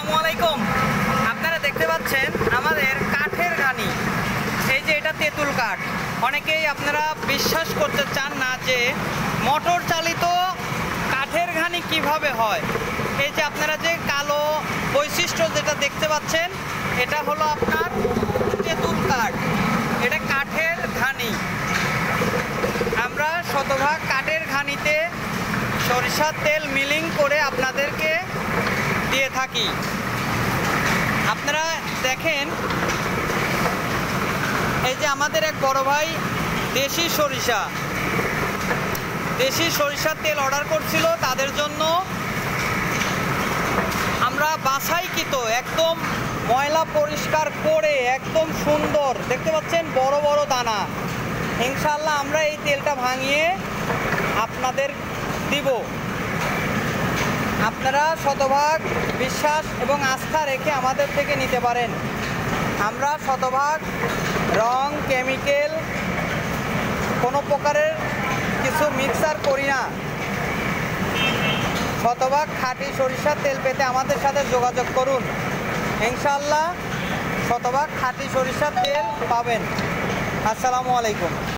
আসসালামু আলাইকুম। আপনারা দেখতে পাচ্ছেন আমাদের কাঠের ঘানি। এই যে এটা তেঁতুল কাঠ। অনেকেই আপনারা বিশ্বাস করতে চান না যে মোটর চালিত কাঠের ঘানি কিভাবে হয়। এই যে আপনারা যে কালো বৈশিষ্ট্য যেটা দেখতে পাচ্ছেন, এটা হলো আপনার তেঁতুল কাঠ। এটা কাঠের ঘানি। আমরা শতভাগ কাঠের ঘানিতে সরিষার তেল মিলিং করে আপনাদেরকে দিয়ে থাকি। আপনারা দেখেন, এই যে আমাদের এক বড় ভাই দেশি সরিষার তেল অর্ডার করছিল। তাদের জন্য আমরা বাছাইকৃত একদম ময়লা পরিষ্কার করে একদম সুন্দর দেখতে পাচ্ছেন বড় বড় দানা। ইনশাআল্লাহ আমরা এই তেলটা ভাঙিয়ে আপনাদের দিব। আপনারা শতভাগ বিশ্বাস এবং আস্থা রেখে আমাদের থেকে নিতে পারেন। আমরা শতভাগ রং, কেমিক্যাল কোনো প্রকারের কিছু মিক্সার করি না। শতভাগ খাঁটি সরিষার তেল পেতে আমাদের সাথে যোগাযোগ করুন। ইনশাআল্লাহ শতভাগ খাঁটি সরিষার তেল পাবেন। আসসালামু আলাইকুম।